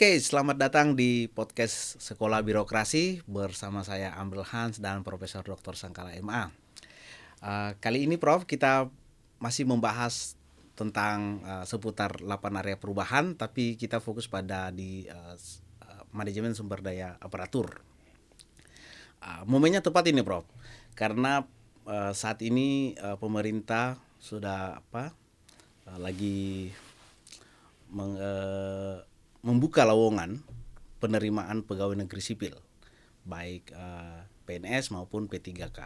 Oke, selamat datang di podcast Sekolah Birokrasi bersama saya Amril Hans dan Profesor Dr. Sangkala MA. Kali ini Prof, kita masih membahas tentang seputar 8 area perubahan, tapi kita fokus pada manajemen sumber daya aparatur. Momennya tepat ini Prof, karena saat ini pemerintah sudah lagi membuka lowongan penerimaan pegawai negeri sipil, baik PNS maupun P3K.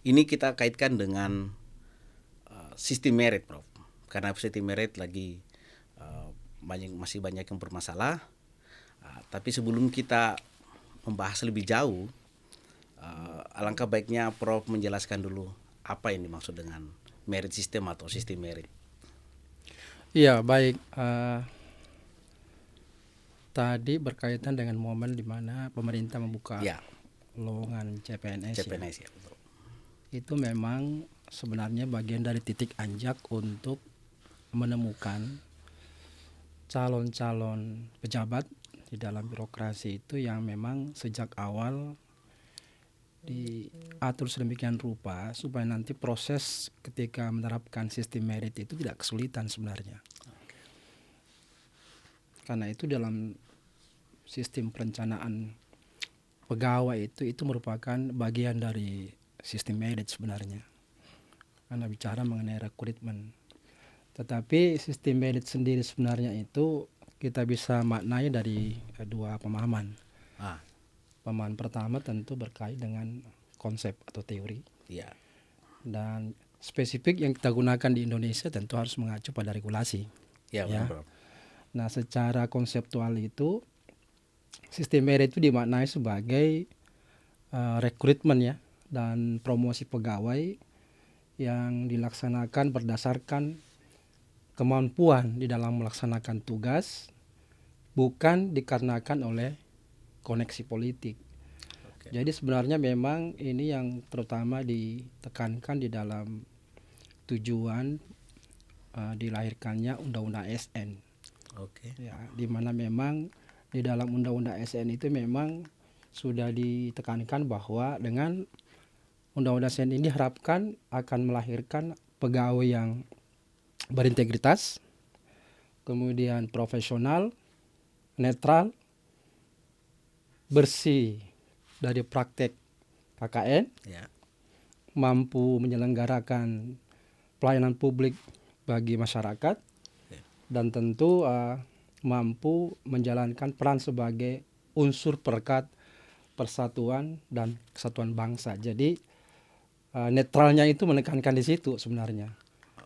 Ini kita kaitkan dengan sistem merit, Prof. Karena sistem merit lagi masih banyak yang bermasalah. Tapi sebelum kita membahas lebih jauh, alangkah baiknya Prof menjelaskan dulu apa yang dimaksud dengan merit system atau sistem merit. Iya, baik. Tadi berkaitan dengan momen di mana pemerintah membuka lowongan CPNS. Ya, betul. Itu memang sebenarnya bagian dari titik anjak untuk menemukan calon-calon pejabat di dalam birokrasi itu yang memang sejak awal diatur sedemikian rupa supaya nanti proses ketika menerapkan sistem merit itu tidak kesulitan sebenarnya. Karena itu dalam sistem perencanaan pegawai itu merupakan bagian dari sistem merit sebenarnya. Karena bicara mengenai rekrutmen. Tetapi sistem merit sendiri sebenarnya itu kita bisa maknai dari dua pemahaman. Pemahaman pertama tentu berkait dengan konsep atau teori. Ya. Dan spesifik yang kita gunakan di Indonesia tentu harus mengacu pada regulasi. Ya. Benar. Nah, secara konseptual itu sistem merit itu dimaknai sebagai rekrutmen ya dan promosi pegawai yang dilaksanakan berdasarkan kemampuan di dalam melaksanakan tugas, bukan dikarenakan oleh koneksi politik. Jadi sebenarnya memang ini yang terutama ditekankan di dalam tujuan dilahirkannya Undang-Undang ASN. Ya, di mana memang di dalam Undang-Undang ASN itu memang sudah ditekankan bahwa dengan Undang-Undang ASN ini diharapkan akan melahirkan pegawai yang berintegritas, kemudian profesional, netral, bersih dari praktek KKN, mampu menyelenggarakan pelayanan publik bagi masyarakat, dan tentu mampu menjalankan peran sebagai unsur perekat persatuan dan kesatuan bangsa. Jadi netralnya itu menekankan di situ sebenarnya,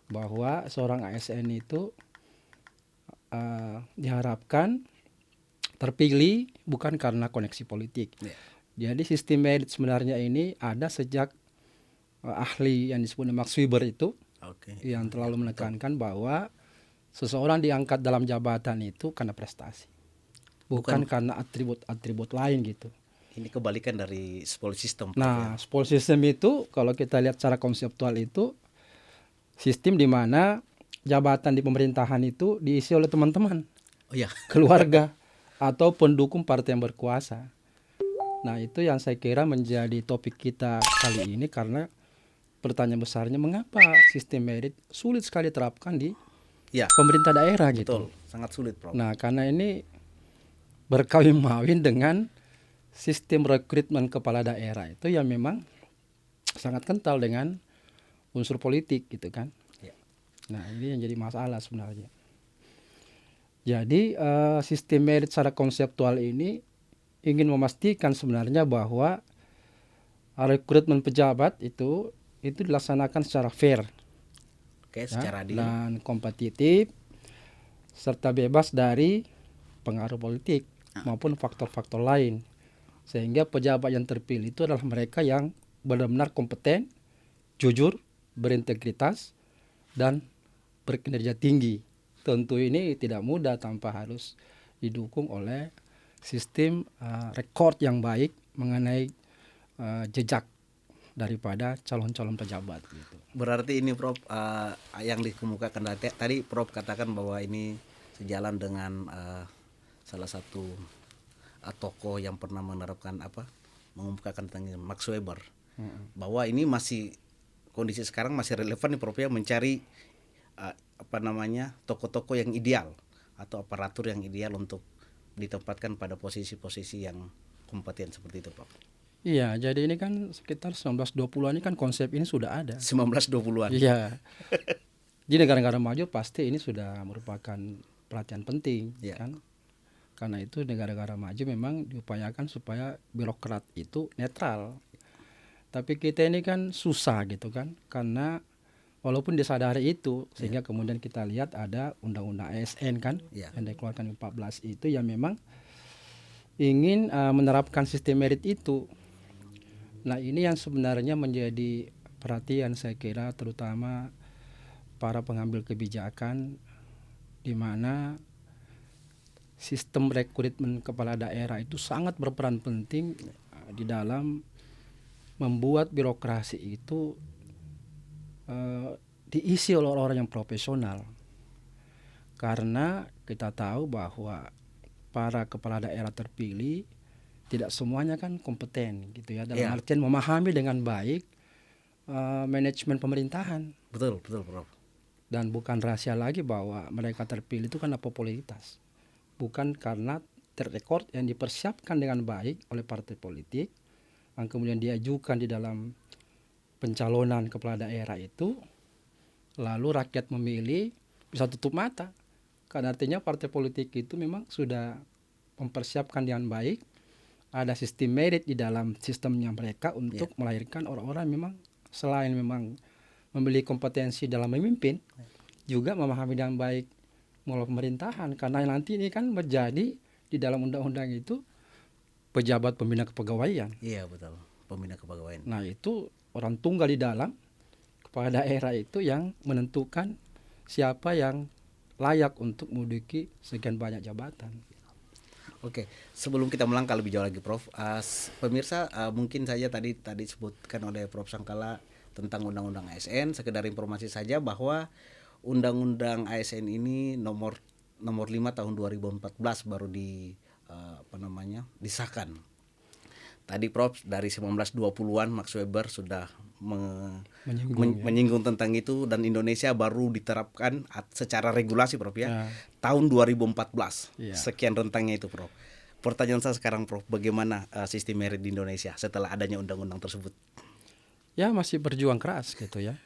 bahwa seorang ASN itu diharapkan terpilih bukan karena koneksi politik. Jadi sistem merit sebenarnya ini ada sejak ahli yang disebut Max Weber itu yang terlalu menekankan bahwa seseorang diangkat dalam jabatan itu karena prestasi, bukan karena atribut-atribut lain gitu. Ini kebalikan dari spoil system. Nah, spoil system itu kalau kita lihat secara konseptual itu sistem di mana jabatan di pemerintahan itu diisi oleh teman-teman, keluarga atau pendukung partai yang berkuasa. Nah, itu yang saya kira menjadi topik kita kali ini, karena pertanyaan besarnya mengapa sistem merit sulit sekali diterapkan di pemerintah daerah gitu. Betul, sangat sulit, Prof. Nah, karena ini berkawin-mawin dengan sistem rekrutmen kepala daerah itu yang memang sangat kental dengan unsur politik gitu kan. Nah, ini yang jadi masalah sebenarnya. Jadi sistem merit secara konseptual ini ingin memastikan sebenarnya bahwa rekrutmen pejabat itu dilaksanakan secara fair, secara adil dan kompetitif, serta bebas dari pengaruh politik maupun faktor-faktor lain, sehingga pejabat yang terpilih itu adalah mereka yang benar-benar kompeten, jujur, berintegritas, dan berkinerja tinggi. Tentu ini tidak mudah tanpa harus didukung oleh sistem rekod yang baik mengenai jejak daripada calon-calon pejabat gitu. Berarti ini Prof yang dikemukakan tadi Prof katakan bahwa ini sejalan dengan salah satu tokoh yang pernah menerapkan mengumumkan tentang Max Weber, bahwa ini masih kondisi sekarang masih relevan nih Prof ya, mencari tokoh-tokoh yang ideal atau aparatur yang ideal untuk ditempatkan pada posisi-posisi yang kompeten seperti itu Prof. Iya, jadi ini kan sekitar 1920-an ini kan konsep ini sudah ada. 1920-an. Iya. Di negara-negara maju pasti ini sudah merupakan perhatian penting, kan? Karena itu negara-negara maju memang diupayakan supaya birokrat itu netral. Tapi kita ini kan susah gitu kan, karena walaupun disadari itu, sehingga kemudian kita lihat ada undang-undang ASN kan, yang dikeluarkan 14 itu yang memang ingin menerapkan sistem merit itu. Nah ini yang sebenarnya menjadi perhatian saya kira, terutama para pengambil kebijakan, di mana sistem rekrutmen kepala daerah itu sangat berperan penting di dalam membuat birokrasi itu diisi oleh orang-orang yang profesional. Karena kita tahu bahwa para kepala daerah terpilih tidak semuanya kan kompeten gitu ya, dalam artian memahami dengan baik manajemen pemerintahan. Betul Prof. Dan bukan rahasia lagi bahwa mereka terpilih itu karena popularitas, bukan karena track record yang dipersiapkan dengan baik oleh partai politik yang kemudian diajukan di dalam pencalonan kepala daerah itu, lalu rakyat memilih bisa tutup mata. Karena artinya partai politik itu memang sudah mempersiapkan dengan baik, ada sistem merit di dalam sistemnya mereka untuk melahirkan orang-orang memang selain memang memiliki kompetensi dalam memimpin, juga memahami dengan baik mengelola pemerintahan. Karena nanti ini kan menjadi di dalam undang-undang itu pejabat pembina kepegawaian. Iya betul, pembina kepegawaian. Nah itu orang tunggal di dalam kepala daerah itu yang menentukan siapa yang layak untuk menduduki sekian banyak jabatan. Oke, sebelum kita melangkah lebih jauh lagi Prof, pemirsa mungkin saja tadi disebutkan oleh Prof Sangkala tentang Undang-Undang ASN. Sekedar informasi saja bahwa Undang-Undang ASN ini nomor 5 tahun 2014 baru disahkan. Tadi Prof dari 1920-an Max Weber sudah menyinggung tentang itu, dan Indonesia baru diterapkan secara regulasi Prof ya. Tahun 2014. Sekian rentangnya itu Prof. Pertanyaan saya sekarang Prof, bagaimana sistem merit di Indonesia setelah adanya undang-undang tersebut? Ya masih berjuang keras gitu ya.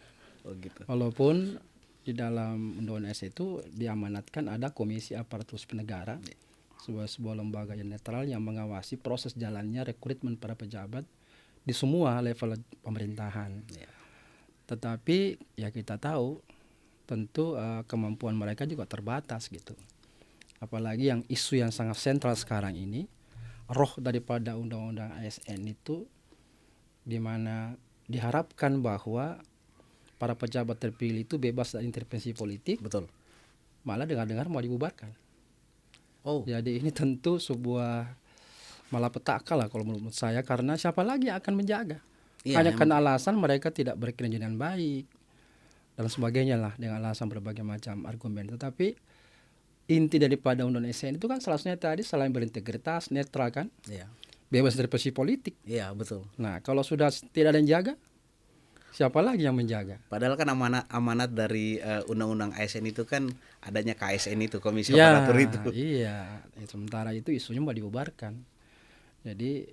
Oh gitu. Walaupun di dalam undang-undang ASN itu diamanatkan ada Komisi Aparatur Sipil Negara, sebuah lembaga yang netral yang mengawasi proses jalannya rekrutmen para pejabat di semua level pemerintahan. Tetapi ya kita tahu tentu kemampuan mereka juga terbatas gitu. Apalagi yang isu yang sangat sentral sekarang ini, roh daripada undang-undang ASN itu, di mana diharapkan bahwa para pejabat terpilih itu bebas dari intervensi politik. Betul. Malah dengar-dengar mau dibubarkan. Oh. Jadi ini tentu sebuah malapetaka lah kalau menurut saya, karena siapa lagi yang akan menjaga? Hanya karena alasan mereka tidak berkinerja dengan baik dan sebagainya lah, dengan alasan berbagai macam argumen. Tetapi inti daripada undang-undang ASN itu kan salah satunya tadi selain berintegritas, netral kan, bebas dari intervensi politik. Iya betul. Nah kalau sudah tidak ada yang jaga, siapa lagi yang menjaga? Padahal kan amanat dari undang-undang ASN itu kan adanya KSN itu, Komisi Aparatur itu. Iya. Sementara itu isunya mau dibubarkan. Jadi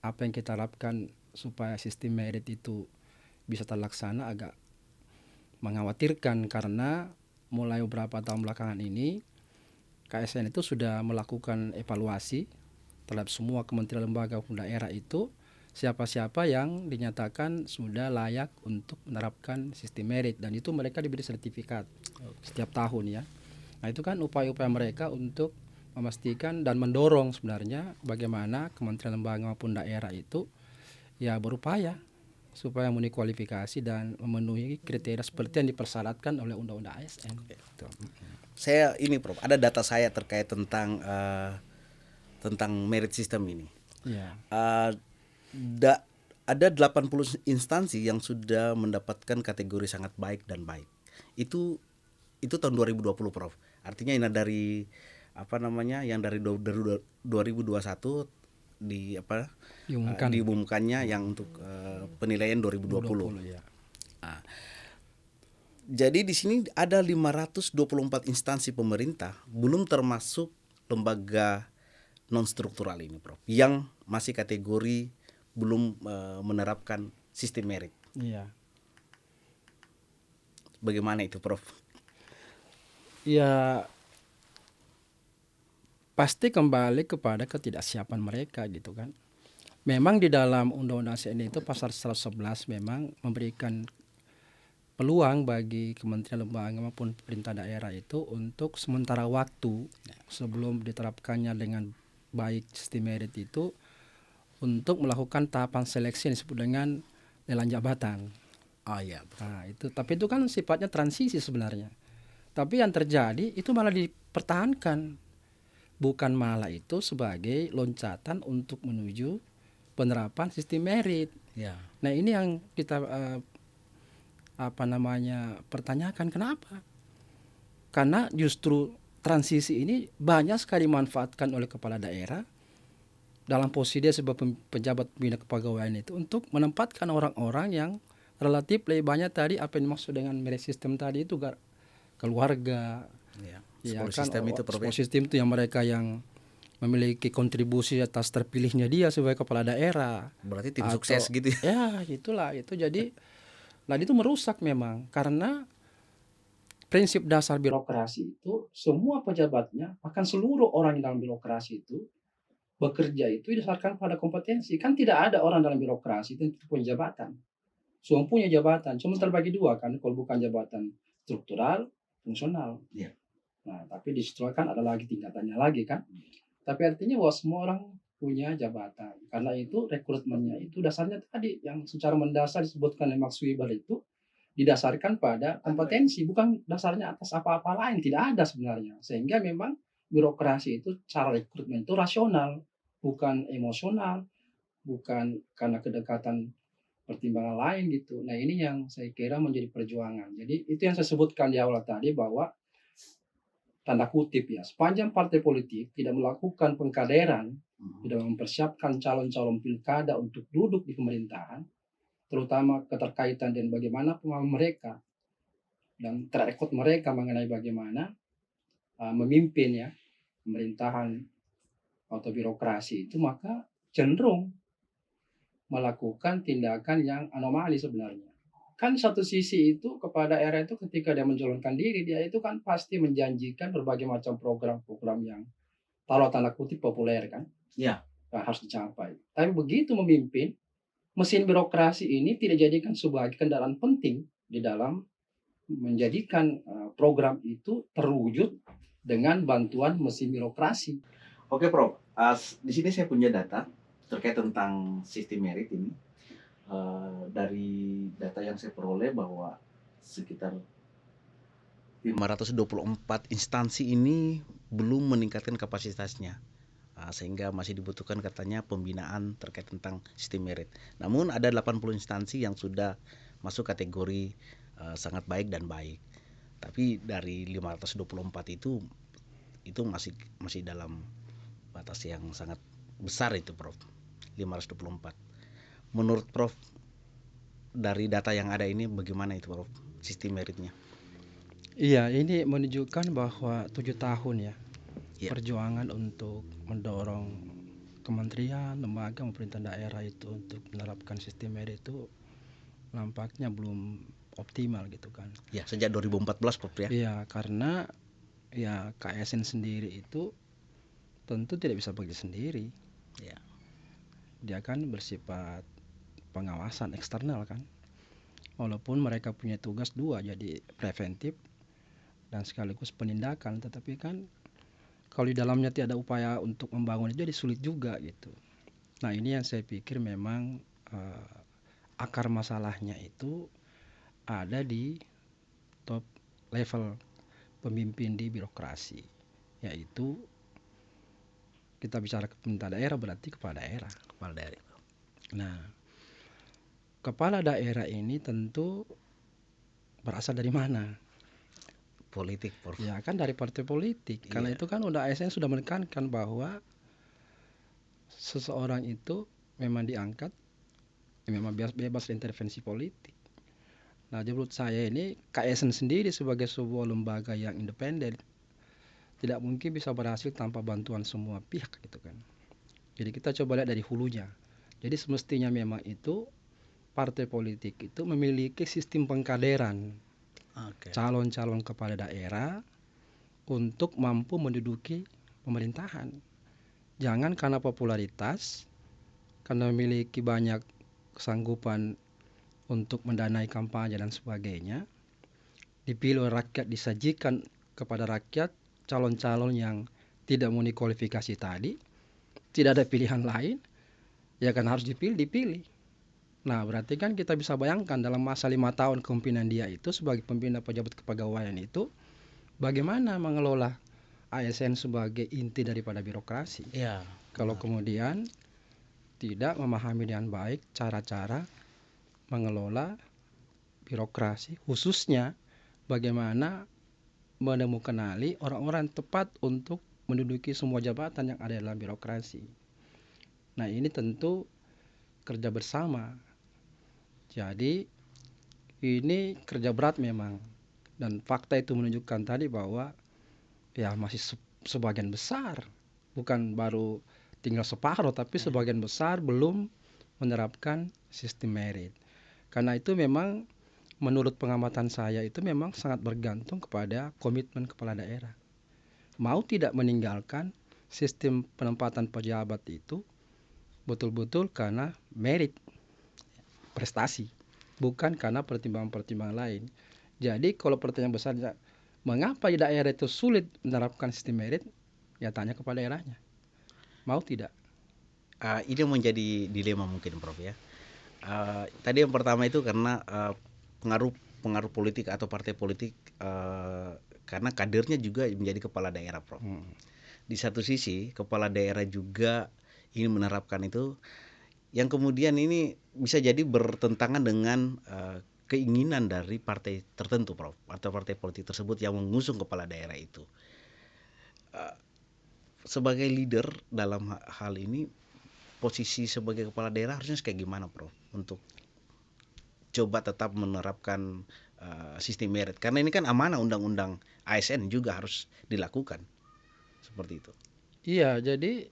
apa yang kita harapkan supaya sistem merit itu bisa terlaksana agak mengkhawatirkan, karena mulai beberapa tahun belakangan ini KSN itu sudah melakukan evaluasi terhadap semua kementerian lembaga daerah itu, siapa-siapa yang dinyatakan sudah layak untuk menerapkan sistem merit, dan itu mereka diberi sertifikat setiap tahun ya. Nah itu kan upaya-upaya mereka untuk memastikan dan mendorong sebenarnya bagaimana kementerian lembaga maupun daerah itu ya berupaya supaya memenuhi kualifikasi dan memenuhi kriteria seperti yang dipersyaratkan oleh undang-undang ASN. Saya ini Prof, ada data saya terkait tentang merit system ini. Ada 80 instansi yang sudah mendapatkan kategori sangat baik dan baik. Itu tahun 2020 Prof. Artinya ini dari apa namanya yang dari 2021 di apa Diumumkan diumumkannya yang untuk penilaian 2020. 2020 ya. Nah, jadi di sini ada 524 instansi pemerintah, belum termasuk lembaga non struktural ini, Prof, yang masih kategori belum menerapkan sistem merit. Iya. Bagaimana itu, Prof? Ya pasti kembali kepada ketidaksiapan mereka gitu kan. Memang di dalam Undang-Undang CSN itu pasal 111 memang memberikan peluang bagi kementerian lembaga maupun pemerintah daerah itu untuk sementara waktu sebelum diterapkannya dengan baik sistem merit itu untuk melakukan tahapan seleksi yang disebut dengan lelang jabatan. Oh iya. Nah, itu tapi itu kan sifatnya transisi sebenarnya. Tapi yang terjadi itu malah dipertahankan, bukan malah itu sebagai loncatan untuk menuju penerapan sistem merit. Ya. Nah ini yang kita pertanyakan kenapa? Karena justru transisi ini banyak sekali dimanfaatkan oleh kepala daerah dalam posisi dia sebagai pejabat pembina kepegawaian itu untuk menempatkan orang-orang yang relatif lebih banyak tadi apa yang dimaksud dengan merit system tadi itu keluarga. Ya kan, sistem itu sistem itu yang mereka yang memiliki kontribusi atas terpilihnya dia sebagai kepala daerah. Berarti tim sukses gitu ya. Ya, itulah itu. Jadi nah itu merusak memang karena prinsip dasar birokrasi itu semua pejabatnya bahkan seluruh orang dalam birokrasi itu bekerja itu didasarkan pada kompetensi. Kan tidak ada orang dalam birokrasi itu punya jabatan. Semua punya jabatan, cuma terbagi dua kan, kalau bukan jabatan struktural, fungsional. Ya. Nah, tapi di struktural kan ada lagi tingkatannya lagi kan. Tapi artinya bahwa semua orang punya jabatan. Karena itu rekrutmennya itu dasarnya tadi yang secara mendasar disebutkan oleh Max Weber itu didasarkan pada kompetensi, bukan dasarnya atas apa-apa lain, tidak ada sebenarnya. Sehingga memang birokrasi itu cara rekrutmen itu rasional, bukan emosional, bukan karena kedekatan pertimbangan lain gitu. Nah ini yang saya kira menjadi perjuangan. Jadi itu yang saya sebutkan di awal tadi bahwa tanda kutip ya, sepanjang partai politik tidak melakukan pengkaderan, tidak mempersiapkan calon-calon pilkada untuk duduk di pemerintahan, terutama keterkaitan dengan bagaimana pengalaman mereka dan track record mereka mengenai bagaimana memimpin ya pemerintahan atau birokrasi itu, maka cenderung melakukan tindakan yang anomali sebenarnya. Kan satu sisi itu kepala daerah itu ketika dia mencalonkan diri, dia itu kan pasti menjanjikan berbagai macam program-program yang taruh tanda kutip populer kan. Ya. Nah, harus dicapai. Tapi begitu memimpin, mesin birokrasi ini tidak dijadikan sebagai kendaraan penting di dalam menjadikan program itu terwujud dengan bantuan mesin birokrasi. Oke, Prof. Di sini saya punya data terkait tentang sistem merit ini. Dari data yang saya peroleh bahwa sekitar 524 instansi ini belum meningkatkan kapasitasnya, sehingga masih dibutuhkan katanya pembinaan terkait tentang sistem merit. Namun ada 80 instansi yang sudah masuk kategori sangat baik dan baik. Tapi dari 524 itu masih dalam batas yang sangat besar itu, Prof. 524. Menurut Prof, dari data yang ada ini bagaimana itu, Prof, sistem meritnya? Iya, ini menunjukkan bahwa 7 tahun ya, perjuangan untuk mendorong kementerian, lembaga, pemerintah daerah itu untuk menerapkan sistem merit itu nampaknya belum optimal gitu kan. Ya, sejak 2014, Prof ya. Iya, karena ya KSN sendiri itu tentu tidak bisa bekerja sendiri. Ya. Dia kan bersifat pengawasan eksternal kan. Walaupun mereka punya tugas dua, jadi preventif dan sekaligus penindakan, tetapi kan kalau di dalamnya tidak ada upaya untuk membangun itu jadi sulit juga gitu. Nah ini yang saya pikir memang akar masalahnya itu ada di top level pemimpin di birokrasi, yaitu kita bicara ke pemerintah daerah berarti kepala daerah. Nah, kepala daerah ini tentu berasal dari mana? politik, Prof. Ya kan dari partai politik. Karena Iya. itu kan udah ASN sudah menekankan bahwa seseorang itu memang diangkat memang bebas intervensi politik. Nah, jadi menurut saya ini KSN sendiri sebagai sebuah lembaga yang independen tidak mungkin bisa berhasil tanpa bantuan semua pihak gitu kan. Jadi kita coba lihat dari hulunya. Jadi semestinya memang itu partai politik itu memiliki sistem pengkaderan calon-calon kepala daerah untuk mampu menduduki pemerintahan. Jangan karena popularitas, karena memiliki banyak kesanggupan untuk mendanai kampanye dan sebagainya, dipilih oleh rakyat, disajikan kepada rakyat calon-calon yang tidak memenuhi kualifikasi tadi, tidak ada pilihan lain, ya kan harus dipilih. Nah, berarti kan kita bisa bayangkan dalam masa 5 tahun kepemimpinan dia itu sebagai pembina pejabat kepegawaian itu, bagaimana mengelola ASN sebagai inti daripada birokrasi. Ya, kalau kemudian tidak memahami dengan baik cara-cara mengelola birokrasi, khususnya bagaimana menemukan orang-orang tepat untuk menduduki semua jabatan yang ada dalam birokrasi. Nah, ini tentu kerja bersama. Jadi ini kerja berat memang. Dan fakta itu menunjukkan tadi bahwa ya masih sebagian besar, bukan baru tinggal separuh, tapi sebagian besar belum menerapkan sistem merit. Karena itu memang menurut pengamatan saya itu memang sangat bergantung kepada komitmen kepala daerah. Mau tidak meninggalkan sistem penempatan pejabat itu betul-betul karena merit, prestasi, bukan karena pertimbangan-pertimbangan lain. Jadi kalau pertanyaan besarnya, mengapa di daerah itu sulit menerapkan sistem merit? Ya tanya kepada daerahnya. Mau tidak? Ini menjadi dilema mungkin, Prof ya. Tadi yang pertama itu karena pengaruh politik atau partai politik, karena kadernya juga menjadi kepala daerah, Prof. Di satu sisi kepala daerah juga ingin menerapkan itu, yang kemudian ini bisa jadi bertentangan dengan keinginan dari partai tertentu, Prof, atau partai politik tersebut yang mengusung kepala daerah itu. Sebagai leader dalam hal ini, posisi sebagai kepala daerah harusnya kayak gimana, Prof, untuk coba tetap menerapkan sistem merit, karena ini kan amanah undang-undang ASN juga harus dilakukan seperti itu. Iya, jadi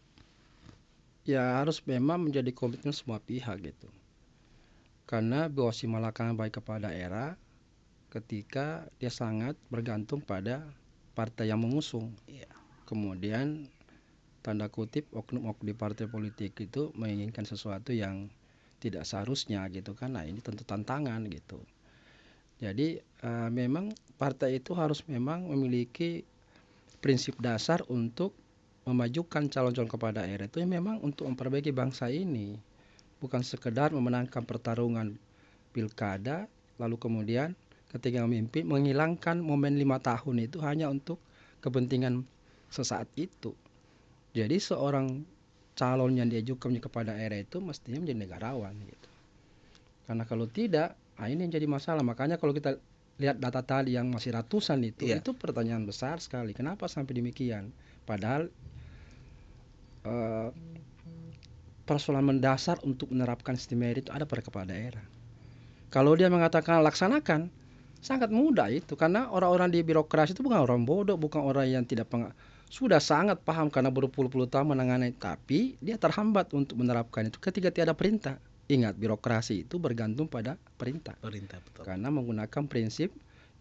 ya harus memang menjadi komitmen semua pihak gitu. Karena Bawaslu Malaka baik kepala daerah ketika dia sangat bergantung pada partai yang mengusung. Kemudian tanda kutip oknum-oknum di partai politik itu menginginkan sesuatu yang tidak seharusnya gitu kan. Nah, ini tentu tantangan gitu. Jadi memang partai itu harus memang memiliki prinsip dasar untuk memajukan calon-calon kepala daerah itu memang untuk memperbaiki bangsa ini. Bukan sekedar memenangkan pertarungan pilkada lalu kemudian ketika memimpin menghilangkan momen 5 tahun itu hanya untuk kepentingan sesaat itu. Jadi seorang calon yang diajukan kepada daerah itu mestinya menjadi negarawan gitu. Karena kalau tidak, ini yang jadi masalah. Makanya kalau kita lihat data tadi yang masih ratusan itu pertanyaan besar sekali. Kenapa sampai demikian? Padahal persoalan mendasar untuk menerapkan sistem merit itu ada pada kepala daerah. Kalau dia mengatakan laksanakan, sangat mudah itu. Karena orang-orang di birokrasi itu bukan orang bodoh, bukan orang yang tidak sudah sangat paham karena berpuluh-puluh tahun menangani, tapi dia terhambat untuk menerapkan itu ketika tiada perintah. Ingat, birokrasi itu bergantung pada perintah. Betul. Karena menggunakan prinsip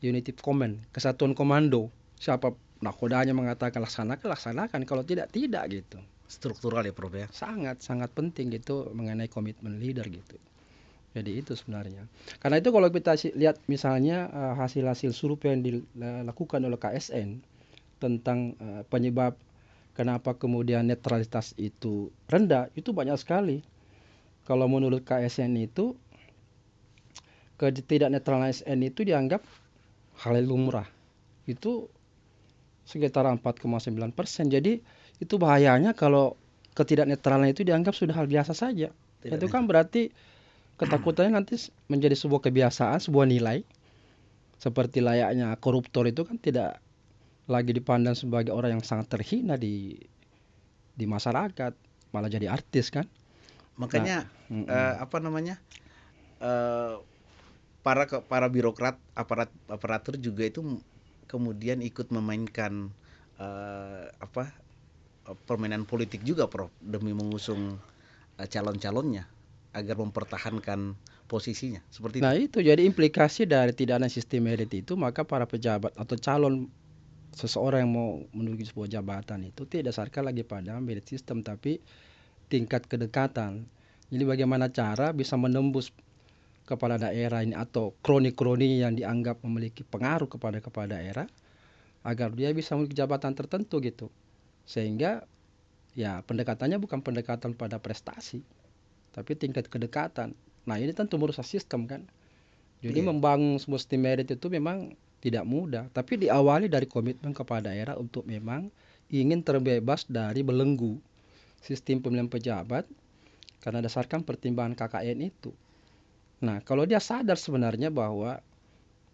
unity command, kesatuan komando. Siapa nakodanya mengatakan laksanakan, kalau tidak gitu. Struktural ya, Prof ya. Sangat penting gitu mengenai komitmen leader gitu. Jadi itu sebenarnya. Karena itu kalau kita lihat misalnya hasil-hasil survei yang dilakukan oleh KSN tentang penyebab kenapa kemudian netralitas itu rendah, itu banyak sekali. Kalau menurut KSN itu ketidak netralan ASN itu dianggap hal yang lumrah. Itu sekitar 4,9%. Jadi itu bahayanya kalau ketidaknetralan itu dianggap sudah hal biasa saja. Itu kan berarti ketakutannya nanti menjadi sebuah kebiasaan, sebuah nilai. seperti layaknya koruptor itu kan tidak lagi dipandang sebagai orang yang sangat terhina di masyarakat, malah jadi artis kan. Makanya Mm-mm. apa namanya, eh, para birokrat, aparatur juga itu kemudian ikut memainkan apa, permainan politik juga, Prof, demi mengusung calon-calonnya agar mempertahankan posisinya seperti itu. Nah itu jadi implikasi dari tidak ada sistem merit itu, maka para pejabat atau calon seseorang yang mau menduduki sebuah jabatan itu tidak didasarkan lagi pada merit system, tapi tingkat kedekatan. Jadi bagaimana cara bisa menembus kepala daerah ini atau kroni-kroni yang dianggap memiliki pengaruh kepada kepala daerah agar dia bisa memiliki jabatan tertentu gitu. Sehingga ya pendekatannya bukan pendekatan pada prestasi, tapi tingkat kedekatan. Nah ini tentu merusak sistem kan. Jadi Iya. membangun sebuah sistem merit itu memang tidak mudah, tapi diawali dari komitmen kepala daerah untuk memang ingin terbebas dari belenggu sistem pemilihan pejabat karena dasarkan pertimbangan KKN itu. Nah, kalau dia sadar sebenarnya bahwa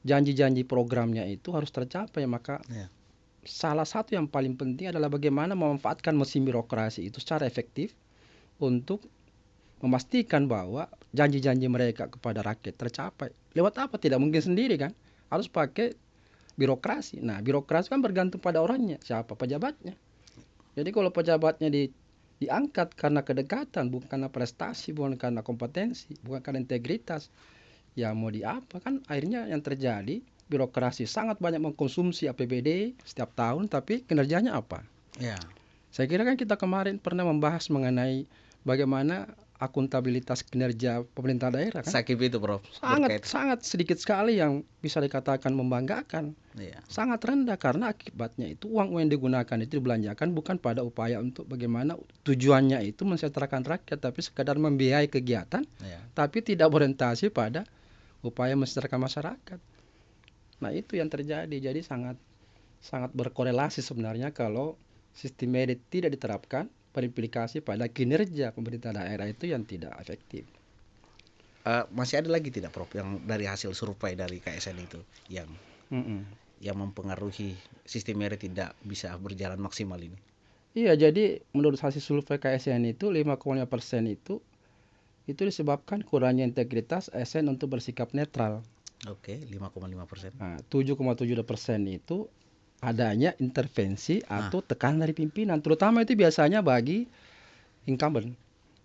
janji-janji programnya itu harus tercapai, maka Ya. salah satu yang paling penting adalah bagaimana memanfaatkan mesin birokrasi itu secara efektif untuk memastikan bahwa janji-janji mereka kepada rakyat tercapai. Lewat apa? Tidak mungkin sendiri kan? Harus pakai birokrasi. Nah, birokrasi kan bergantung pada orangnya, siapa pejabatnya. Jadi kalau pejabatnya diangkat karena kedekatan, bukan karena prestasi, bukan karena kompetensi, bukan karena integritas, ya mau di apa kan? Akhirnya yang terjadi birokrasi sangat banyak mengkonsumsi APBD setiap tahun, tapi kinerjanya apa? Ya. Saya kira kan kita kemarin pernah membahas mengenai bagaimana akuntabilitas kinerja pemerintah daerah kan? Sakit itu, Prof, Sangat berkait. sangat sedikit sekali yang bisa dikatakan membanggakan. Iya. Sangat rendah karena akibatnya itu uang yang digunakan itu dibelanjakan bukan pada upaya untuk bagaimana tujuannya itu mensejahterakan rakyat, tapi sekadar membiayai kegiatan, Iya. tapi tidak berorientasi pada upaya mensejahterakan masyarakat. Nah itu yang terjadi. Jadi sangat sangat berkorelasi sebenarnya kalau sistem merit tidak diterapkan, berimplikasi pada kinerja pemerintah daerah itu yang tidak efektif. Masih ada lagi tidak, Prof, yang dari hasil survei dari KSN itu yang Mm-mm. yang mempengaruhi sistem merit tidak bisa berjalan maksimal ini? Iya, jadi menurut hasil survei KSN itu 5,5% itu disebabkan kurangnya integritas ASN untuk bersikap netral. Oke, 5,5%. Nah, 7,7% itu adanya intervensi Ah, atau tekanan dari pimpinan, terutama itu biasanya bagi incumbent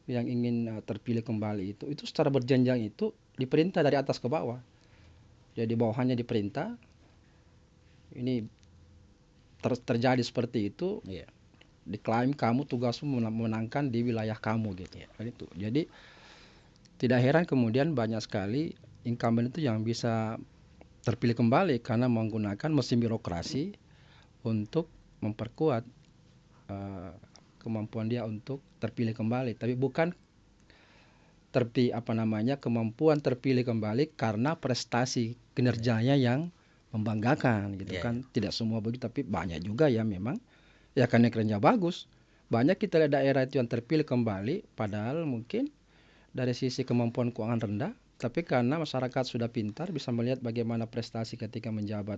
yang ingin terpilih kembali itu secara berjenjang itu diperintah dari atas ke bawah. Jadi bawahannya diperintah, ini terjadi seperti itu, iya. diklaim kamu tugasmu memenangkan di wilayah kamu gitu. Kan itu. Jadi tidak heran kemudian banyak sekali incumbent itu yang bisa terpilih kembali karena menggunakan mesin birokrasi untuk memperkuat uh, kemampuan dia untuk terpilih kembali, tapi bukan kemampuan terpilih kembali karena prestasi kinerjanya yang membanggakan gitu Iya, iya. kan. Tidak semua begitu, tapi banyak juga ya memang ya karena kinerja bagus. Banyak kita lihat daerah itu yang terpilih kembali padahal mungkin dari sisi kemampuan keuangan rendah, tapi karena masyarakat sudah pintar bisa melihat bagaimana prestasi ketika menjabat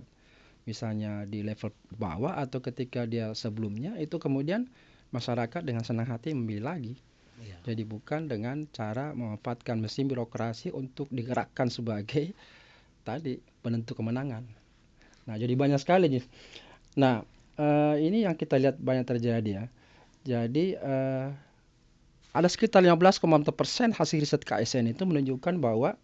misalnya di level bawah atau ketika dia sebelumnya, itu kemudian masyarakat dengan senang hati memilih lagi. Iya. Jadi bukan dengan cara memanfaatkan mesin birokrasi untuk digerakkan sebagai tadi penentu kemenangan. Nah, jadi banyak sekali nih. Nah, ini yang kita lihat banyak terjadi ya. Jadi ada sekitar 15,4% hasil riset KSN itu menunjukkan bahwa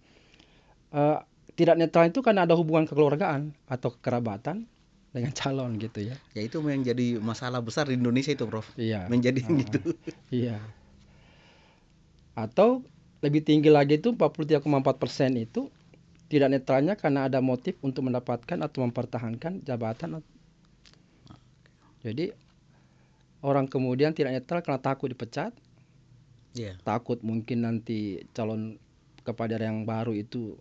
eh, tidak netral itu karena ada hubungan kekeluargaan atau kekerabatan dengan calon gitu ya. Ya itu menjadi masalah besar di Indonesia itu, Prof. Iya. Menjadi gitu. Iya. Atau lebih tinggi lagi itu 43,4% itu tidak netralnya karena ada motif untuk mendapatkan atau mempertahankan jabatan. Jadi orang kemudian tidak netral karena takut dipecat, Iya. takut mungkin nanti calon kepala daerah yang baru itu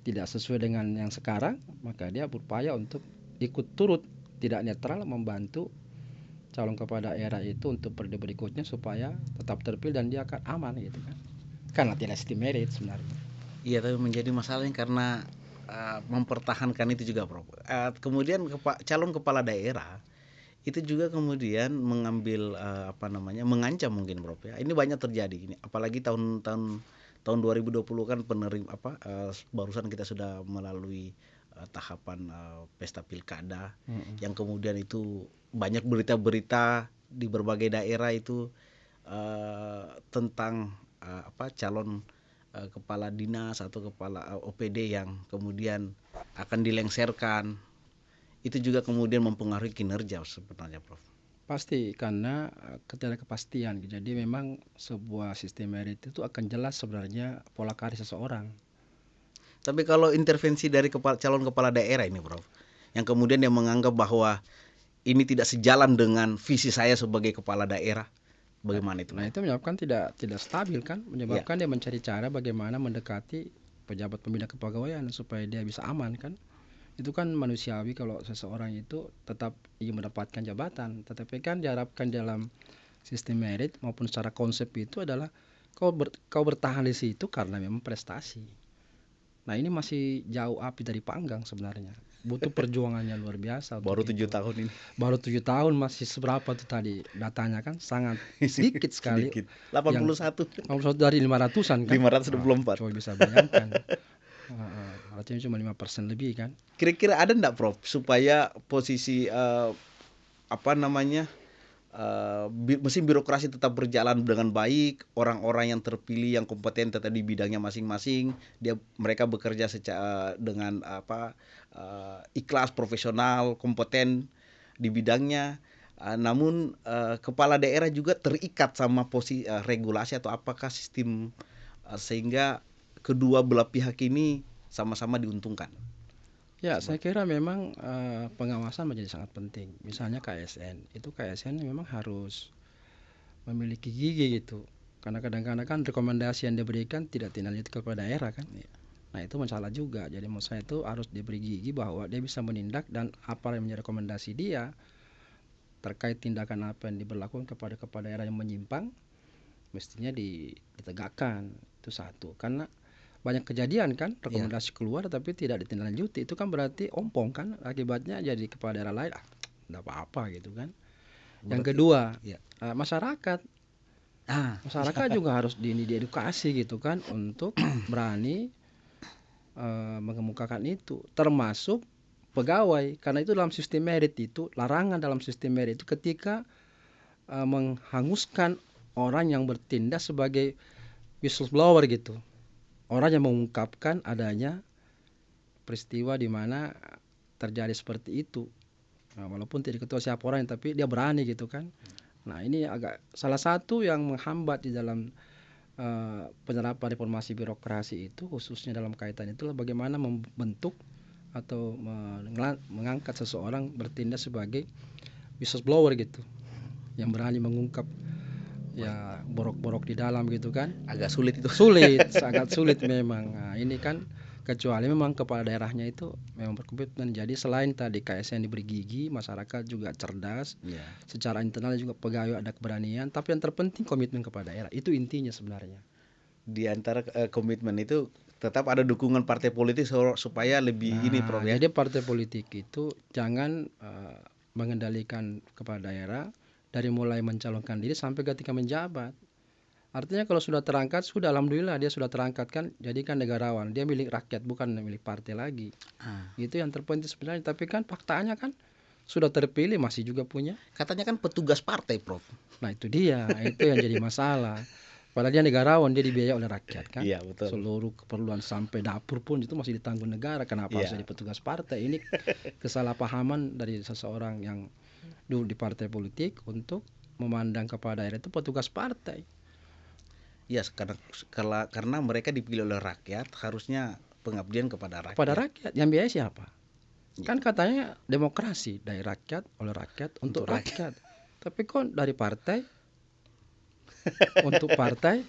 tidak sesuai dengan yang sekarang, maka dia berupaya untuk ikut turut tidak netral membantu calon kepala daerah itu untuk periode berikutnya supaya tetap terpilih dan dia akan aman gitu kan. Karena tidak sistem merit sebenarnya. Iya, tapi menjadi masalahnya karena mempertahankan itu juga, Prof. Kemudian calon kepala daerah itu juga kemudian mengambil mengancam mungkin, Prof, ya. Ini banyak terjadi ini, apalagi tahun 2020 kan barusan kita sudah melalui tahapan pesta pilkada yang kemudian itu banyak berita-berita di berbagai daerah itu tentang calon kepala dinas atau kepala OPD yang kemudian akan dilengserkan. Itu juga kemudian mempengaruhi kinerja sebenarnya, Prof. Pasti karena ketidakpastian. Jadi memang sebuah sistem merit itu akan jelas sebenarnya pola karir seseorang. Tapi kalau intervensi dari calon kepala daerah ini, Prof, yang kemudian dia menganggap bahwa ini tidak sejalan dengan visi saya sebagai kepala daerah, bagaimana itu? Nah, itu menyebabkan tidak stabil kan, menyebabkan dia mencari cara bagaimana mendekati pejabat pembina kepegawaian supaya dia bisa aman kan. Itu kan manusiawi kalau seseorang itu tetap ingin mendapatkan jabatan, tetapi kan diharapkan dalam sistem merit maupun secara konsep itu adalah kau bertahan di situ karena memang prestasi. Nah, ini masih jauh api dari panggang sebenarnya. Butuh perjuangannya luar biasa. Baru 7 tahun ini. Baru 7 tahun masih seberapa tuh tadi datanya kan sangat sedikit sekali. Sedikit. 81. 81 dari 500-an kan. 524. Coba bisa bayangkan. Artinya cuma 5% lebih kan. Kira-kira ada enggak, Prof, supaya posisi mesin birokrasi tetap berjalan dengan baik, orang-orang yang terpilih yang kompeten tetap di bidangnya masing-masing, mereka bekerja dengan ikhlas, profesional, kompeten di bidangnya. Namun kepala daerah juga terikat sama posisi regulasi atau apakah sistem sehingga kedua belah pihak ini sama-sama diuntungkan. Ya, saya kira memang pengawasan menjadi sangat penting. Misalnya KSN, itu KSN memang harus memiliki gigi gitu. Karena kadang-kadang kan rekomendasi yang diberikan tidak tindak kepada daerah kan. Nah, itu masalah juga. Jadi menurut saya itu harus diberi gigi bahwa dia bisa menindak dan apa yang menjadi rekomendasi dia terkait tindakan apa yang diberlakukan kepada kepala daerah yang menyimpang mestinya ditegakkan. Itu satu. Karena banyak kejadian kan rekomendasi keluar tapi tidak ditindaklanjuti, itu kan berarti ompong kan, akibatnya jadi kepala daerah lain enggak apa-apa gitu kan. Yang kedua, masyarakat juga harus diedukasi gitu kan untuk berani mengemukakan itu, termasuk pegawai, karena itu dalam sistem merit itu larangan dalam sistem merit itu ketika menghanguskan orang yang bertindak sebagai whistleblower gitu. Orang yang mengungkapkan adanya peristiwa di mana terjadi seperti itu. Nah, walaupun tidak diketahui siapa orang, tapi dia berani gitu kan. Nah, ini agak salah satu yang menghambat di dalam penerapan reformasi birokrasi itu, khususnya dalam kaitan itulah bagaimana membentuk atau mengangkat seseorang bertindak sebagai whistleblower gitu, yang berani mengungkap ya borok-borok di dalam gitu kan. Agak sulit itu. Sangat sulit memang. Nah, ini kan kecuali memang kepala daerahnya itu memang berkomitmen. Jadi selain tadi KSN diberi gigi, masyarakat juga cerdas. Secara internal juga pegawai ada keberanian, tapi yang terpenting komitmen kepada daerah. Itu intinya sebenarnya. Di antara komitmen itu tetap ada dukungan partai politik supaya lebih ini, Prof, ya. Jadi partai politik itu jangan mengendalikan kepala daerah dari mulai mencalonkan diri sampai ketika menjabat. Artinya kalau sudah terangkat, sudah alhamdulillah dia sudah terangkat kan, jadi kan negarawan, dia milik rakyat bukan milik partai lagi. Itu yang terpenting sebenarnya, tapi kan faktanya kan sudah terpilih masih juga punya. Katanya kan petugas partai, Prof. Nah, itu dia, itu yang jadi masalah. Padahal dia negarawan, dia dibiayai oleh rakyat kan. Iya, betul. Seluruh keperluan sampai dapur pun itu masih ditanggung negara. Kenapa harus jadi petugas partai? Ini kesalahpahaman dari seseorang yang dulu di partai politik untuk memandang kepala daerah itu petugas partai. Ya, karena mereka dipilih oleh rakyat, harusnya pengabdian kepada rakyat. Pada rakyat, yang biaya siapa? Kan katanya demokrasi dari rakyat, oleh rakyat, untuk rakyat. Tapi kok dari partai untuk partai?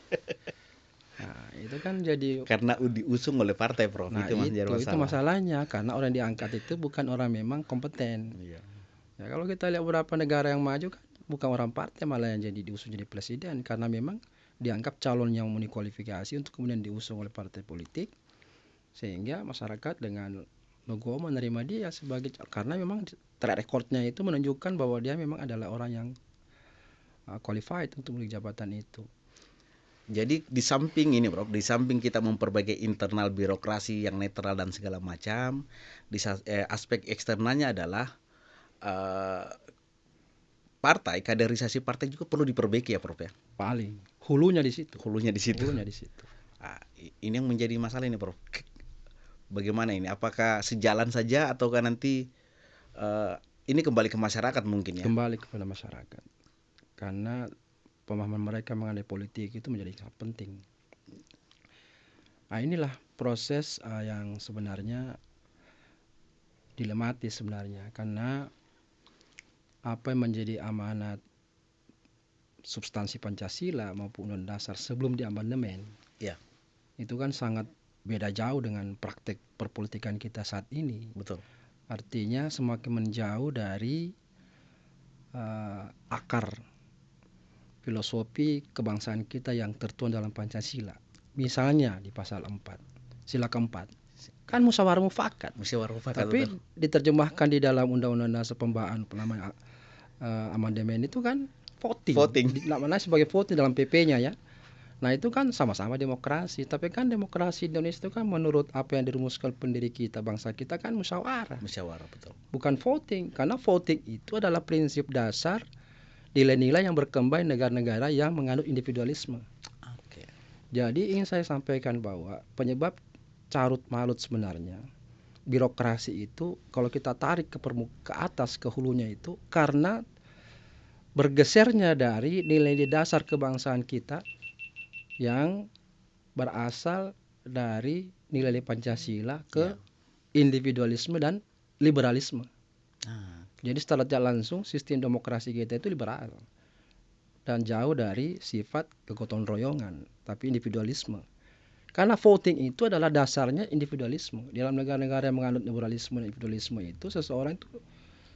Nah, itu kan jadi karena diusung oleh partai, Prof. Nah, itu masalahnya, karena orang diangkat itu bukan orang memang kompeten. Ya, kalau kita lihat beberapa negara yang maju kan bukan orang partai malah yang jadi diusung jadi presiden, karena memang dianggap calon yang memenuhi kualifikasi untuk kemudian diusung oleh partai politik sehingga masyarakat dengan legowo menerima dia sebagai, karena memang track recordnya itu menunjukkan bahwa dia memang adalah orang yang qualified untuk menduduki jabatan itu. Jadi di samping ini Prof, di samping kita memperbaiki internal birokrasi yang netral dan segala macam, aspek eksternalnya adalah partai, kaderisasi partai juga perlu diperbaiki ya Prof ya. Paling hulunya di situ. Hulunya di situ. Hulunya di situ. Ini yang menjadi masalah ini Prof. Bagaimana ini? Apakah sejalan saja ataukah nanti ini kembali ke masyarakat mungkin ya? Kembali kepada masyarakat. Karena pemahaman mereka mengenai politik itu menjadi sangat penting. Nah, inilah proses yang sebenarnya dilematis sebenarnya, karena apa yang menjadi amanat substansi Pancasila maupun Undang Dasar sebelum diamandemen, ya, itu kan sangat beda jauh dengan praktek perpolitikan kita saat ini. Betul. Artinya semakin menjauh dari akar filosofi kebangsaan kita yang tertuang dalam Pancasila. Misalnya di pasal 4, sila keempat, kan musyawarah mufakat. Tapi betul. Diterjemahkan di dalam Undang-Undang Dasar Pembahasan amandemen itu kan voting. Namanya sebagai voting dalam PP-nya ya. Nah itu kan sama-sama demokrasi, tapi kan demokrasi Indonesia itu kan menurut apa yang dirumuskan pendiri kita, bangsa kita kan musyawarah. Musyawarah, betul. Bukan voting, karena voting itu adalah prinsip dasar nilai-nilai yang berkembang di negara-negara yang menganut individualisme. Oke. Jadi ingin saya sampaikan bahwa penyebab carut marut sebenarnya birokrasi itu kalau kita tarik ke atas, ke hulunya itu karena bergesernya dari nilai-nilai dasar kebangsaan kita yang berasal dari nilai Pancasila ke individualisme dan liberalisme. Jadi secara tidak langsung sistem demokrasi kita itu liberal dan jauh dari sifat kegotong royongan, tapi individualisme. Karena voting itu adalah dasarnya individualisme. Di dalam negara-negara yang menganut liberalisme dan individualisme itu seseorang itu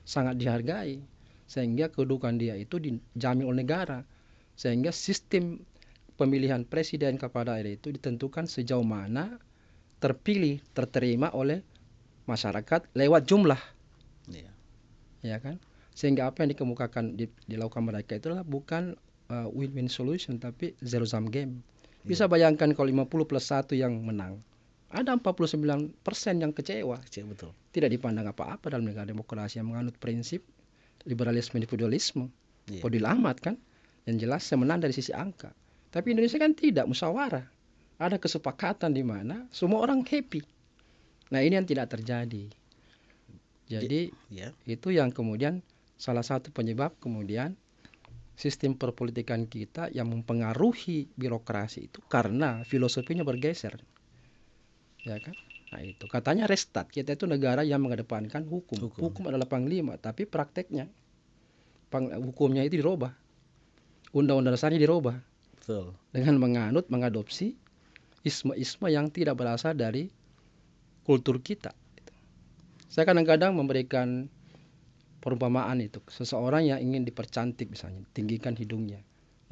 sangat dihargai, sehingga kedudukan dia itu dijamin oleh negara, sehingga sistem pemilihan presiden kepada daerah itu ditentukan sejauh mana terpilih, terterima oleh masyarakat lewat jumlah, ya kan? Sehingga apa yang dikemukakan dilakukan mereka itulah bukan win-win solution, tapi zero sum game. Bisa bayangkan kalau 50+1 yang menang, ada 49% yang kecewa. Betul. Tidak dipandang apa-apa dalam negara demokrasi yang menganut prinsip liberalisme individualisme. Bodoh amat kan? Yang jelas saya menang dari sisi angka. Tapi Indonesia kan tidak, musyawarah. Ada kesepakatan di mana semua orang happy. Nah ini yang tidak terjadi. Jadi itu yang kemudian salah satu penyebab kemudian sistem perpolitikan kita yang mempengaruhi birokrasi itu karena filosofinya bergeser. Ya kan? Nah itu katanya restart, kita itu negara yang mengedepankan hukum. Hukum adalah panglima, tapi prakteknya hukumnya itu dirubah. Undang-undang dasarnya dirubah. Betul. Dengan mengadopsi isme-isme yang tidak berasal dari kultur kita. Saya kadang-kadang memberikan perumpamaan itu, seseorang yang ingin dipercantik misalnya, tinggikan hidungnya,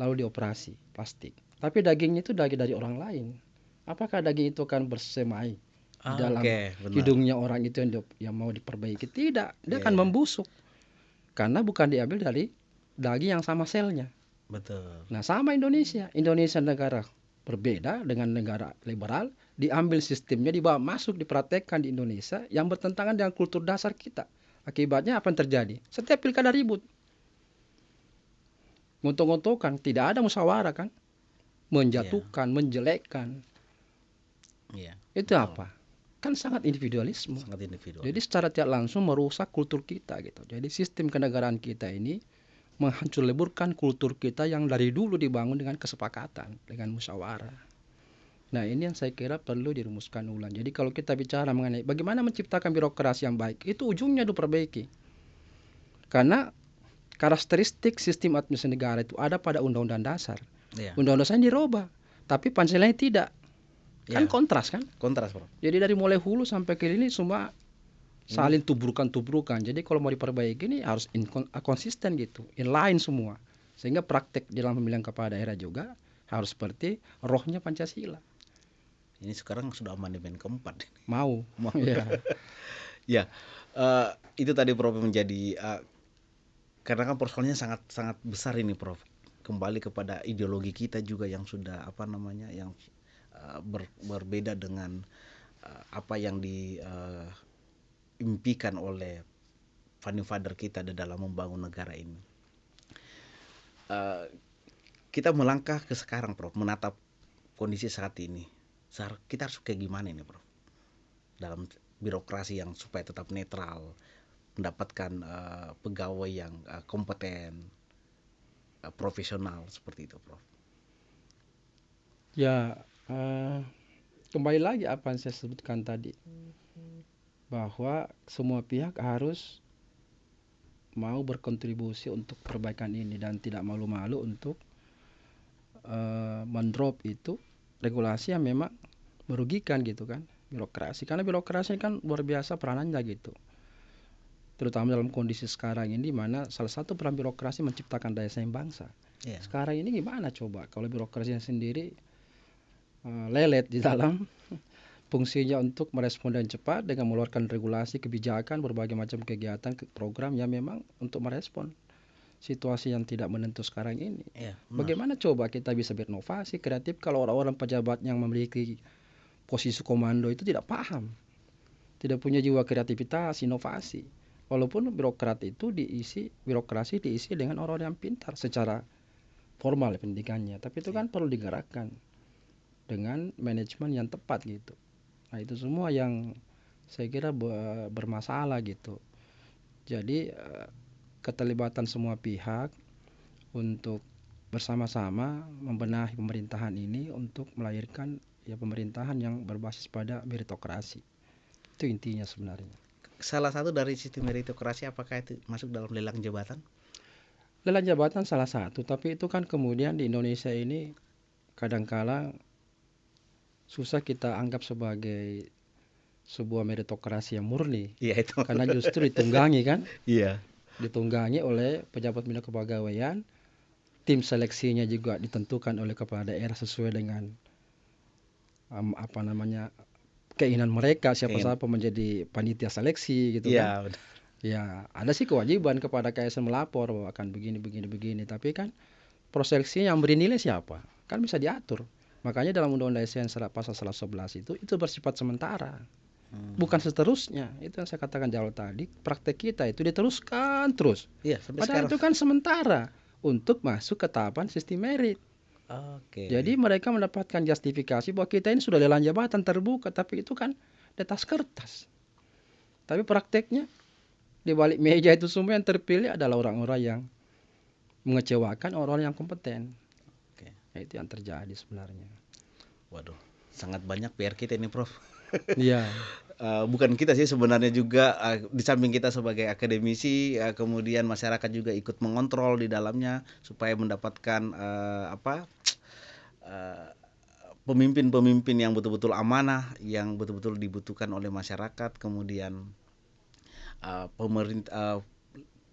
lalu dioperasi plastik. Tapi dagingnya itu daging dari orang lain. Apakah daging itu akan bersemai di dalam hidungnya orang itu yang mau diperbaiki? Tidak, dia akan membusuk. Karena bukan diambil dari daging yang sama selnya. Betul. Nah sama Indonesia negara berbeda dengan negara liberal, diambil sistemnya, dibawa masuk, dipraktekkan di Indonesia yang bertentangan dengan kultur dasar kita. Akibatnya apa yang terjadi? Setiap pilkada ribut, ngontok-ngontokan, tidak ada musyawarah kan, menjatuhkan, menjelekkan. Itu apa? Kan sangat individualisme. Jadi secara tidak langsung merusak kultur kita gitu. Jadi sistem kenegaraan kita ini menghancur leburkan kultur kita yang dari dulu dibangun dengan kesepakatan, dengan musyawarah. Nah ini yang saya kira perlu dirumuskan ulang. Jadi kalau kita bicara mengenai bagaimana menciptakan birokrasi yang baik, itu ujungnya diperbaiki. Karena karakteristik sistem administrasi negara itu ada pada undang-undang dasar. Undang-undang dasar dirubah, tapi Pancasilanya tidak. Kan kontras kan? Kontras, Bro. Jadi dari mulai hulu sampai ke ini semua saling tubrukan. Jadi kalau mau diperbaiki ini harus konsisten gitu, inline semua. Sehingga praktek dalam pemilihan kepala daerah juga harus seperti rohnya Pancasila. Ini sekarang sudah amandemen keempat. Mau. Mau. Ya. Ya, itu tadi Prof menjadi karena kan persoalannya sangat sangat besar ini Prof. Kembali kepada ideologi kita juga yang sudah apa namanya yang berbeda dengan apa yang diimpikan oleh founding father kita dalam membangun negara ini. Kita melangkah ke sekarang Prof, menatap kondisi saat ini. Kita harus kayak gimana ini Prof? Dalam birokrasi yang supaya tetap netral, mendapatkan pegawai yang kompeten, profesional seperti itu Prof. Ya, kembali lagi apa yang saya sebutkan tadi, bahwa semua pihak harus mau berkontribusi untuk perbaikan ini dan tidak malu-malu untuk mendrop itu regulasi yang memang merugikan gitu kan, birokrasi. Karena birokrasi kan luar biasa peranannya gitu. Terutama dalam kondisi sekarang ini, mana salah satu peran birokrasi menciptakan daya saing bangsa. Yeah. Sekarang ini gimana coba kalau birokrasinya sendiri lelet di dalam fungsinya untuk merespon dengan cepat dengan mengeluarkan regulasi, kebijakan, berbagai macam kegiatan, program yang memang untuk merespon situasi yang tidak menentu sekarang ini. Yeah, bagaimana coba kita bisa berinovasi, kreatif kalau orang-orang pejabat yang memiliki posisi komando itu tidak paham, tidak punya jiwa kreativitas, inovasi. Walaupun birokrasi diisi dengan orang-orang yang pintar secara formal pendidikannya, tapi itu kan perlu digerakkan dengan manajemen yang tepat gitu. Nah, itu semua yang saya kira bermasalah gitu. Jadi keterlibatan semua pihak untuk bersama-sama membenahi pemerintahan ini untuk melahirkan ya pemerintahan yang berbasis pada meritokrasi. Itu intinya sebenarnya. Salah satu dari sistem meritokrasi apakah itu masuk dalam lelang jabatan? Lelang jabatan salah satu, tapi itu kan kemudian di Indonesia ini kadangkala susah kita anggap sebagai sebuah meritokrasi yang murni. Iya itu. Karena justru ditunggangi kan? Iya. Ditunggangi oleh pejabat bina kepegawaian, tim seleksinya juga ditentukan oleh kepala daerah sesuai dengan keinginan mereka siapa menjadi panitia seleksi gitu kan. Ya, ada sih kewajiban kepada KSN melapor bahwa akan begini, tapi kan proseleksi yang beri nilai siapa? Kan bisa diatur. Makanya dalam Undang-Undang ASN pasal 111 itu bersifat sementara. Bukan seterusnya. Itu yang saya katakan di awal tadi, praktek kita itu diteruskan terus. Iya, padahal itu kan sementara untuk masuk ke tahapan sistem merit. Jadi mereka mendapatkan justifikasi bahwa kita ini sudah lelang jabatan terbuka, tapi itu kan di atas kertas. Tapi prakteknya di balik meja itu semua yang terpilih adalah orang-orang yang mengecewakan orang-orang yang kompeten. Nah, itu yang terjadi sebenarnya. Waduh, sangat banyak PR kita ini Prof. Iya. Bukan kita sih sebenarnya juga, di samping kita sebagai akademisi, kemudian masyarakat juga ikut mengontrol di dalamnya supaya mendapatkan pemimpin-pemimpin yang betul-betul amanah, yang betul-betul dibutuhkan oleh masyarakat. Kemudian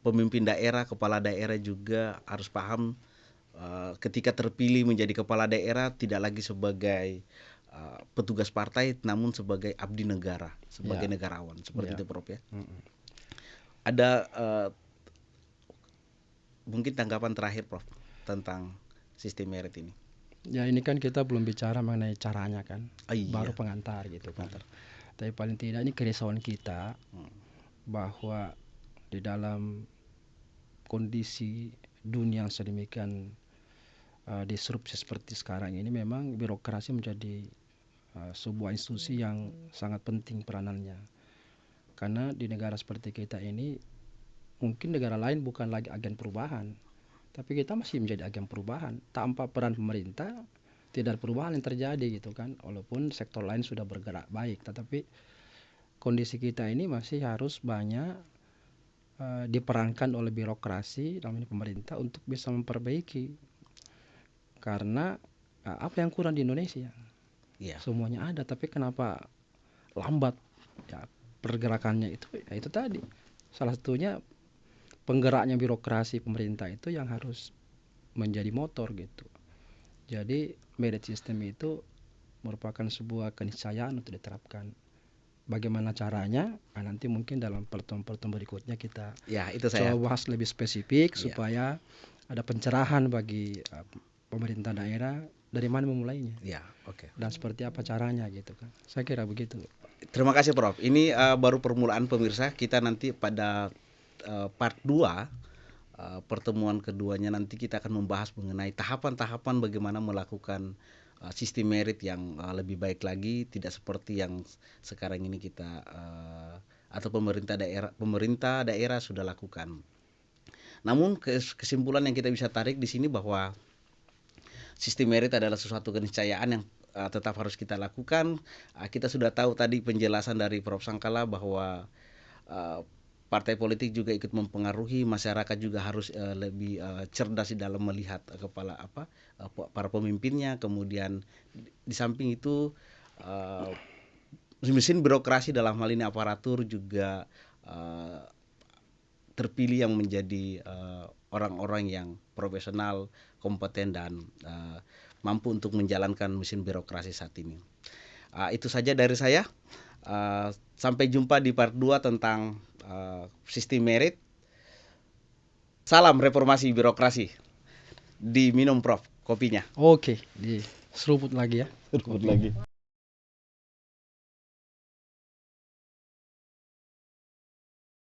pemimpin daerah, kepala daerah juga harus paham ketika terpilih menjadi kepala daerah tidak lagi sebagai petugas partai, namun sebagai abdi negara, sebagai negarawan, seperti itu Prof ya. Ada mungkin tanggapan terakhir Prof tentang sistem merit ini? Ya, ini kan kita belum bicara mengenai caranya kan, baru Iya. pengantar gitu kan. Tapi paling tidak ini kerisauan kita bahwa di dalam kondisi dunia yang sedemikian disrupsi seperti sekarang ini, memang birokrasi menjadi sebuah institusi yang sangat penting peranannya. Karena di negara seperti kita ini, mungkin negara lain bukan lagi agen perubahan, tapi kita masih menjadi agen perubahan. Tanpa peran pemerintah tidak ada perubahan yang terjadi gitu kan. Walaupun sektor lain sudah bergerak baik, tetapi kondisi kita ini masih harus banyak diperankan oleh birokrasi dalam ini pemerintah untuk bisa memperbaiki. Karena apa yang kurang di Indonesia? Semuanya ada, tapi kenapa lambat ya pergerakannya itu? Ya itu tadi, salah satunya penggeraknya birokrasi pemerintah itu yang harus menjadi motor gitu. Jadi merit system itu merupakan sebuah keniscayaan untuk diterapkan. Bagaimana caranya? Nanti mungkin dalam pertemuan-pertemuan berikutnya kita Ya, itu saya. coba bahas lebih spesifik Iya. supaya ada pencerahan bagi pemerintah daerah dari mana memulainya Ya, oke. dan seperti apa caranya gitu kan. Saya kira begitu. Terima kasih Prof. Ini baru permulaan pemirsa. Kita nanti pada part 2 pertemuan keduanya nanti kita akan membahas mengenai tahapan-tahapan bagaimana melakukan sistem merit yang lebih baik lagi, tidak seperti yang sekarang ini kita atau pemerintah daerah sudah lakukan. Namun kesimpulan yang kita bisa tarik di sini bahwa sistem merit adalah sesuatu keniscayaan yang tetap harus kita lakukan. Kita sudah tahu tadi penjelasan dari Prof. Sangkala bahwa partai politik juga ikut mempengaruhi, masyarakat juga harus lebih cerdas di dalam melihat para pemimpinnya. Kemudian di samping itu mesin birokrasi dalam hal ini aparatur juga terpilih yang menjadi orang-orang yang profesional, kompeten dan mampu untuk menjalankan mesin birokrasi saat ini. Itu saja dari saya. Sampai jumpa di part 2 tentang sistem merit. Salam reformasi birokrasi. Diminum Prof kopinya. Oke, diseruput lagi ya. Seruput lagi.